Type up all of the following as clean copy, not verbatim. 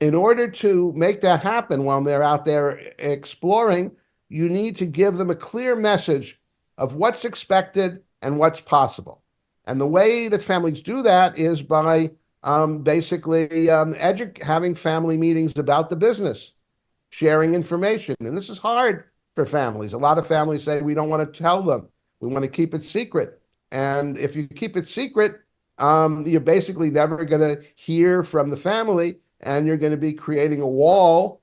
In order to make that happen while they're out there exploring, you need to give them a clear message of what's expected and what's possible. And the way that families do that is by basically having family meetings about the business, sharing information. And this is hard for families. A lot of families say, we don't want to tell them. We want to keep it secret. And if you keep it secret, you're basically never going to hear from the family, and you're going to be creating a wall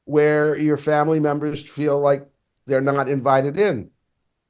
where your family members feel like they're not invited in.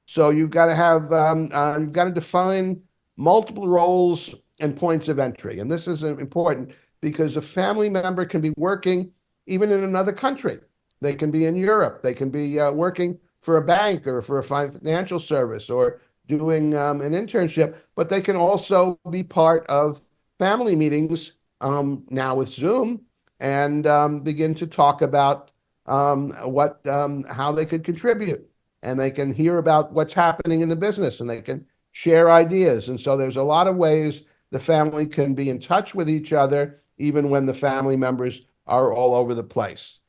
So you've got to you've got to define multiple roles and points of entry. And this is important because a family member can be working even in another country. They can be in Europe. They can be working for a bank or for a financial service or doing an internship, but they can also be part of family meetings now with Zoom and begin to talk about how they could contribute, and they can hear about what's happening in the business, and they can share ideas. And so there's a lot of ways the family can be in touch with each other, even when the family members are all over the place.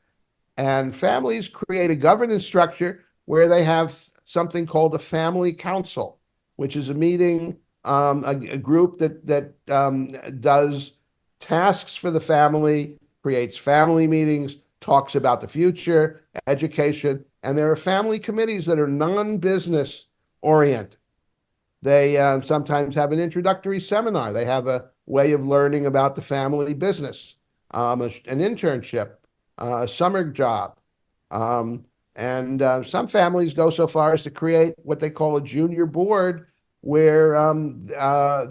And families create a governance structure where they have something called a family council, which is a meeting, a group that does tasks for the family, creates family meetings, talks about the future, education, and there are family committees that are non-business oriented. They sometimes have an introductory seminar. They have a way of learning about the family business, an internship, a summer job. And some families go so far as to create what they call a junior board, where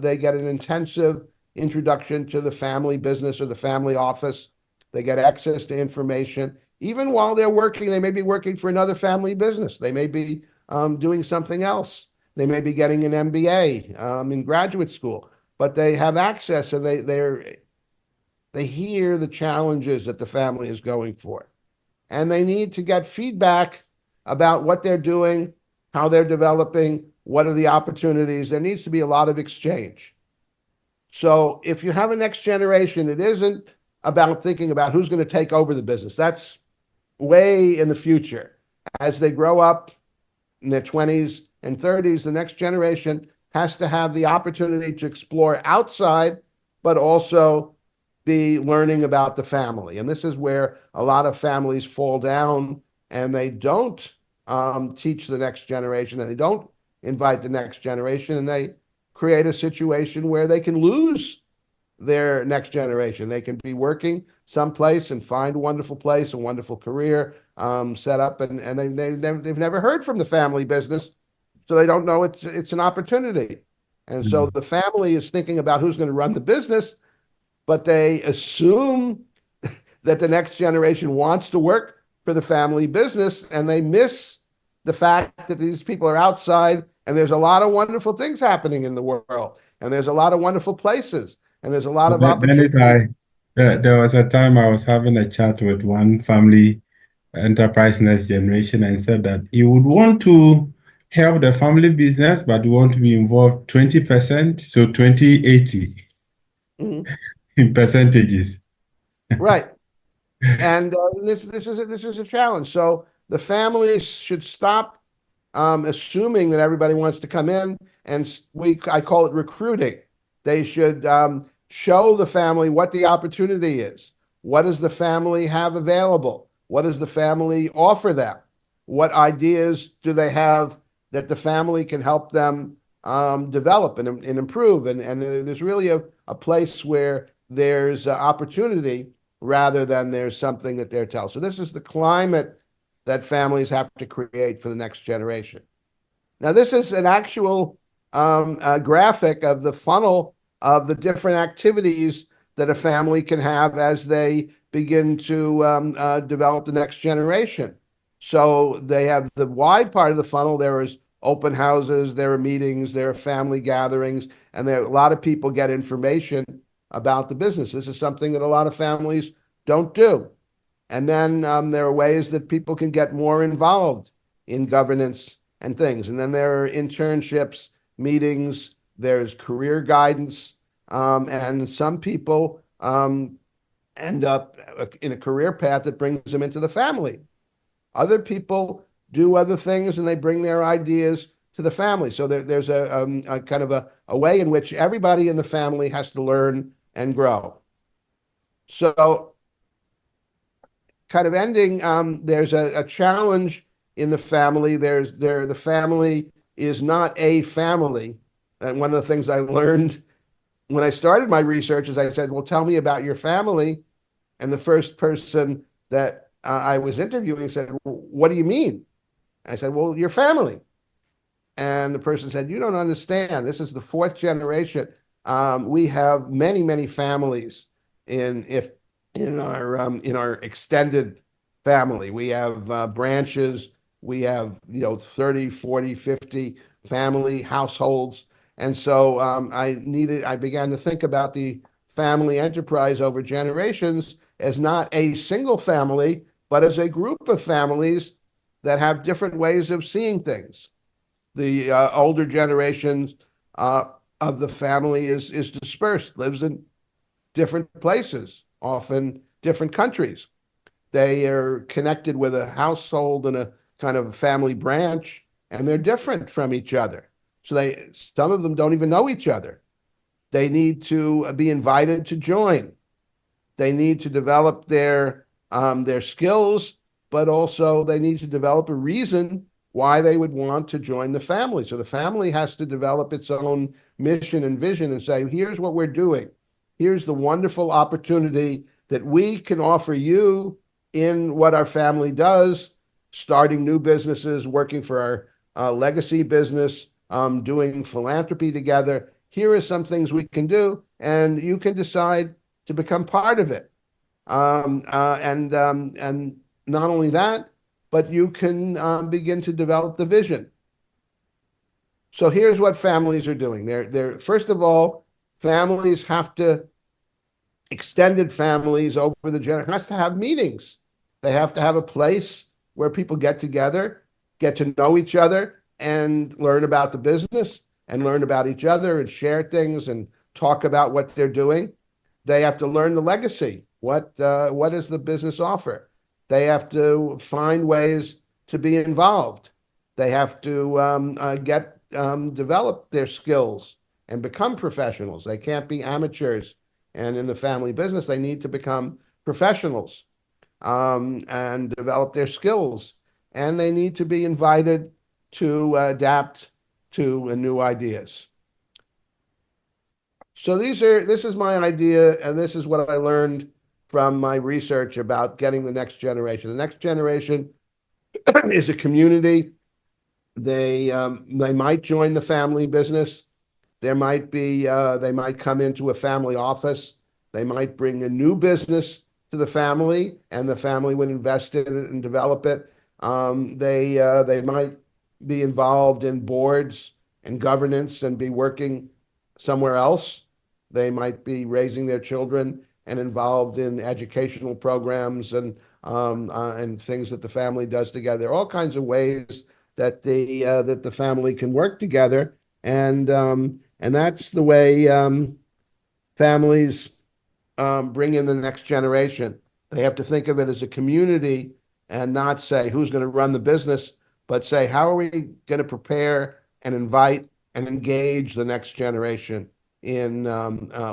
they get an intensive introduction to the family business or the family office. They get access to information. Even while they're working, they may be working for another family business. They may be doing something else. They may be getting an MBA in graduate school, but they have access, and they hear the challenges that the family is going for. And they need to get feedback about what they're doing, how they're developing, what are the opportunities. There needs to be a lot of exchange. So if you have a next generation, it isn't about thinking about who's going to take over the business. That's way in the future. As they grow up in their 20s and 30s, the next generation has to have the opportunity to explore outside, but also be learning about the family. And this is where a lot of families fall down, and they don't teach the next generation, and they don't invite the next generation, and they create a situation where they can lose their next generation. They can be working someplace and find a wonderful place, a wonderful career set up, and they've never heard from the family business, so they don't know it's an opportunity. And so the family is thinking about who's going to run the business, but they assume that the next generation wants to work for the family business, and they miss the fact that these people are outside, and there's a lot of wonderful things happening in the world, and there's a lot of wonderful places, and there's a lot of Then opportunity. there was a time I was having a chat with one family enterprise next generation and said that he would want to help the family business, but we want to be involved 20%, so 20/80 Mhm. in percentages. Right. And this is a challenge. So the families should stop assuming that everybody wants to come in, and I call it recruiting. They should show the family what the opportunity is. What does the family have available? What does the family offer them? What ideas do they have that the family can help them develop and improve? And there's really a place where there's opportunity rather than there's something that they're telling. So this is the climate that families have to create for the next generation. Now, this is an actual graphic of the funnel of the different activities that a family can have as they begin to develop the next generation. So they have the wide part of the funnel. There is open houses, there are meetings, there are family gatherings, and there a lot of people get information about the business. This is something that a lot of families don't do. And then there are ways that people can get more involved in governance and things. And then there are internships, meetings, there's career guidance. And some people end up in a career path that brings them into the family. Other people do other things and they bring their ideas to the family. So there's a kind of a way in which everybody in the family has to learn and grow. So, kind of ending, there's a challenge in the family. The family is not a family. And one of the things I learned when I started my research is I said, well, tell me about your family. And the first person that I was interviewing said, well, what do you mean? I said, well, your family. And the person said, you don't understand. This is the fourth generation. We have many, many families if in our extended family. We have branches. We have 30, 40, 50 family households. And so I began to think about the family enterprise over generations as not a single family, but as a group of families that have different ways of seeing things. The older generations of the family is dispersed, lives in different places, often different countries. They are connected with a household and a kind of family branch, and they're different from each other. So some of them don't even know each other. They need to be invited to join. They need to develop their skills, but also they need to develop a reason why they would want to join the family. So the family has to develop its own mission and vision and say, here's what we're doing. Here's the wonderful opportunity that we can offer you in what our family does, starting new businesses, working for our legacy business, doing philanthropy together. Here are some things we can do, and you can decide to become part of it. And not only that, but you can begin to develop the vision. So here's what families are doing. They're first of all, families have to extended families over the generation has to have meetings. They have to have a place where people get together, get to know each other, and learn about the business and learn about each other and share things and talk about what they're doing. They have to learn the legacy. What does the business offer? They have to find ways to be involved. They have to develop their skills and become professionals. They can't be amateurs. And in the family business, they need to become professionals and develop their skills. And they need to be invited to adapt to new ideas. So this is my idea, and this is what I learned from my research about getting the next generation. The next generation is a community. They might join the family business. They might come into a family office. They might bring a new business to the family, and the family would invest in it and develop it. They might be involved in boards and governance and be working somewhere else. They might be raising their children and involved in educational programs and things that the family does together. There are all kinds of ways that the family can work together, and that's the way families bring in the next generation. They have to think of it as a community and not say who's going to run the business, but say how are we going to prepare and invite and engage the next generation in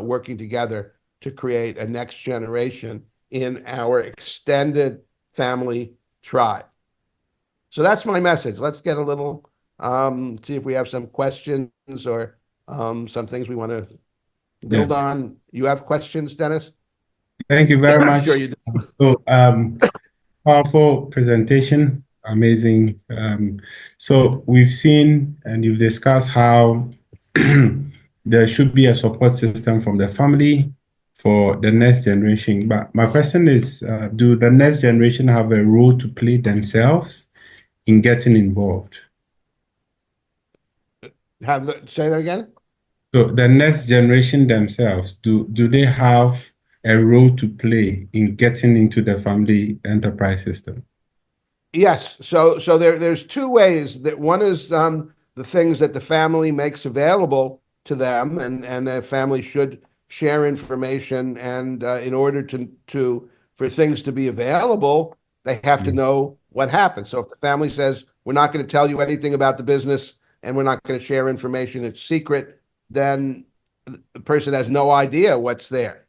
working together to create a next generation in our extended family tribe. So that's my message. Let's get a little, see if we have some questions or some things we want to Yeah. build on. You have questions, Dennis? Thank you very I'm sure much. you do. So, powerful presentation, amazing. So we've seen and you've discussed how there should be a support system from the family for the next generation. But my question is, do the next generation have a role to play themselves in getting involved? Say that again? So the next generation themselves, do they have a role to play in getting into the family enterprise system? Yes. So there's two ways. That one is the things that the family makes available to them, and the family share information, and in order to for things to be available, they have to mm, know what happened. So if the family says we're not going to tell you anything about the business and we're not going to share information, it's secret, then the person has no idea what's there.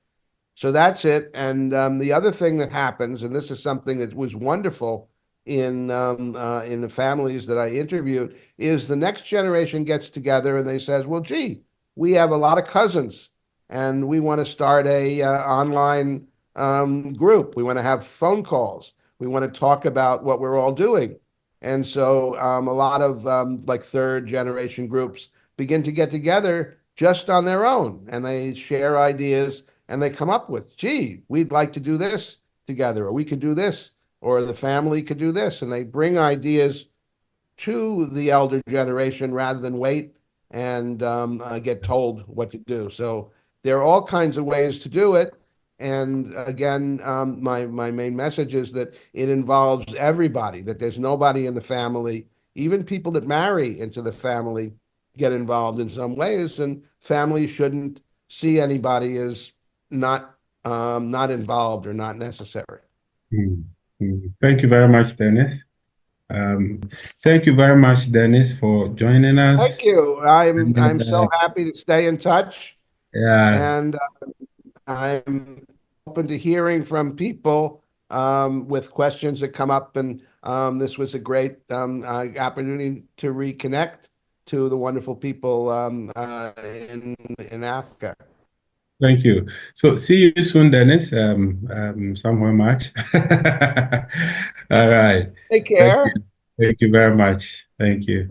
So that's it. And the other thing that happens, and this is something that was wonderful in the families that I interviewed, is the next generation gets together and they says, "Well, gee, we have a lot of cousins, and we want to start a online group. We want to have phone calls. We want to talk about what we're all doing." And so a lot of like third generation groups begin to get together just on their own, and they share ideas and they come up with, "Gee, we'd like to do this together, or we could do this, or the family could do this." And they bring ideas to the elder generation rather than wait and get told what to do. So there are all kinds of ways to do it. And again, my main message is that it involves everybody, that there's nobody in the family, even people that marry into the family get involved in some ways, and families shouldn't see anybody as not involved or not necessary. mm, Thank you very much, Dennis. Um, Thank you very much, Dennis, for joining Thank us. you. And, I'm so happy to stay in touch, yes, and I'm open to hearing from people with questions that come up. And this was a great opportunity to reconnect to the wonderful people in Africa. thank you. So see you soon, Dennis. Somewhere much. All right. Take Thank you. care. Thank you very much. Thank you.